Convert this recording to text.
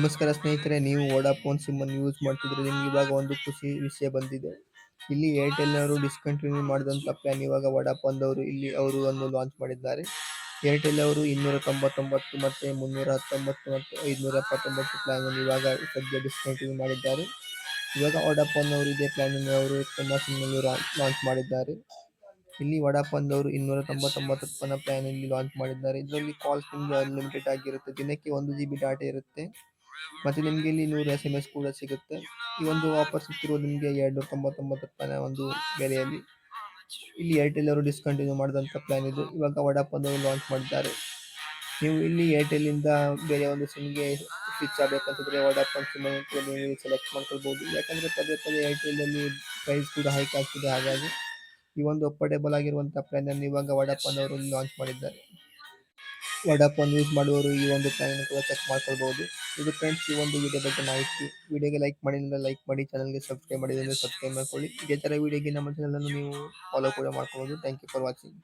ನಮಸ್ಕಾರ ಸ್ನೇಹಿತರೆ, ನೀವು ವೋಡಾಫೋನ್ ಸಿಮ್ ಅನ್ನು ಯೂಸ್ ಮಾಡ್ತಿದ್ರೆ ನಿಮ್ಗೆ ಇವಾಗ ಒಂದು ಖುಷಿ ವಿಷಯ ಬಂದಿದೆ. ಇಲ್ಲಿ ಏರ್ಟೆಲ್ನವರು ಡಿಸ್ಕಂಟಿನ್ಯೂ ಮಾಡಿದಂಥ ಪ್ಲಾನ್ ಇವಾಗ ವೋಡಾಫೋನ್ದವರು ಇಲ್ಲಿ ಅವರು ಒಂದು ಲಾಂಚ್ ಮಾಡಿದ್ದಾರೆ. ಏರ್ಟೆಲ್ ಅವರು 299 ಮತ್ತೆ 319 ಮತ್ತು 579 ಪ್ಲಾನ್ ಅನ್ನು ಇವಾಗ ಸದ್ಯ ಡಿಸ್ಕಂಟಿನ್ಯೂ ಮಾಡಿದ್ದಾರೆ. ಇವಾಗ ವೋಡಾಫೋನ್ ಅವರು ಇದೇ ಪ್ಲಾನ್ ಅನ್ನು ಅವರು ತಮ್ಮ ಸಿಮ್ ನಲ್ಲಿ ಲಾಂಚ್ ಮಾಡಿದ್ದಾರೆ. ಇಲ್ಲಿ ವೋಡಾಫೋನ್ದವರು 299 ರೂಪಾಯಿನ ಪ್ಲಾನ್ ಇಲ್ಲಿ ಲಾಂಚ್ ಮಾಡಿದ್ದಾರೆ. ಇದರಲ್ಲಿ ಕಾಲ್ಸ್ ನಿಮಗೆ ಅನ್ಲಿಮಿಟೆಡ್ ಆಗಿರುತ್ತೆ. ದಿನಕ್ಕೆ 1 GB ಡಾಟಾ ಇರುತ್ತೆ ಮತ್ತು ನಿಮಗೆ ಇಲ್ಲಿ 100 SMS ಕೂಡ ಸಿಗುತ್ತೆ. ಈ ಒಂದು ಆಫರ್ ಸಿಗ್ತಿರೋದು ನಿಮಗೆ 299 ರೂಪಾಯಿನ ಒಂದು ಬೆಲೆಯಲ್ಲಿ. ಇಲ್ಲಿ ಏರ್ಟೆಲ್ ಅವರು ಡಿಸ್ಕಂಟಿನ್ಯೂ ಮಾಡಿದಂಥ ಪ್ಲಾನ್ ಇದು. ಇವಾಗ ವೋಡಾಫೋನ್ದವರು ಲಾಂಚ್ ಮಾಡಿದ್ದಾರೆ. ನೀವು ಇಲ್ಲಿ ಏರ್ಟೆಲ್ನಿಂದ ಬೇರೆ ಒಂದು ಸಿಮ್ಗೆ ಸ್ವಿಚ್ ಆಗಬೇಕಂತಿದ್ರೆ ವೋಡಾಫೋನ್ ಸಿಮ್ ಅನ್ನು ಕೂಡ ನೀವು ಸೆಲೆಕ್ಟ್ ಮಾಡ್ಕೊಳ್ಬೋದು. ಯಾಕಂದರೆ ಪದೇ ಪದೇ ಏರ್ಟೆಲ್ನಲ್ಲಿ ಪ್ರೈಸ್ ಕೂಡ ಹೈಕ್ ಆಗ್ತಿದೆ. ಹಾಗಾಗಿ ಈ ಒಂದು ಅಫೋರ್ಡೆಬಲ್ ಆಗಿರುವಂಥ ಪ್ಲಾನ್ ಅನ್ನು ಇವಾಗ ವೋಡಾಫೋನ್ ಅವರು ಲಾಂಚ್ ಮಾಡಿದ್ದಾರೆ. ವೋಡಾಫೋನ್ ಯೂಸ್ ಮಾಡುವವರು ಈ ಒಂದು ಪ್ಲಾನ್ ಅನ್ನು ಕೂಡ ಚೆಕ್ ಮಾಡ್ಕೊಳ್ಬಹುದು. ಇದು ಫ್ರೆಂಡ್ಸ್ ಈ ಒಂದು ವಿಡಿಯೋ ಬಗ್ಗೆ ಮಾಹಿತಿ. ವಿಡಿಯೋಗೆ ಲೈಕ್ ಮಾಡಿದ್ರೆ ಲೈಕ್ ಮಾಡಿ, ಚಾನಲ್ಗೆ ಸಬ್ಸ್ಕ್ರೈಬ್ ಮಾಡಿದ್ರೆ ಸಬ್ಸ್ಕ್ರೈಬ್ ಮಾಡ್ಕೊಳ್ಳಿ. ಇದೇ ಥರ ವಿಡಿಯೋಗೆ ನಮ್ಮ ಚಾನಲ್ ಅನ್ನು ನೀವು ಫಾಲೋ ಕೂಡ ಮಾಡ್ಕೊಬೋದು. Thank you for watching.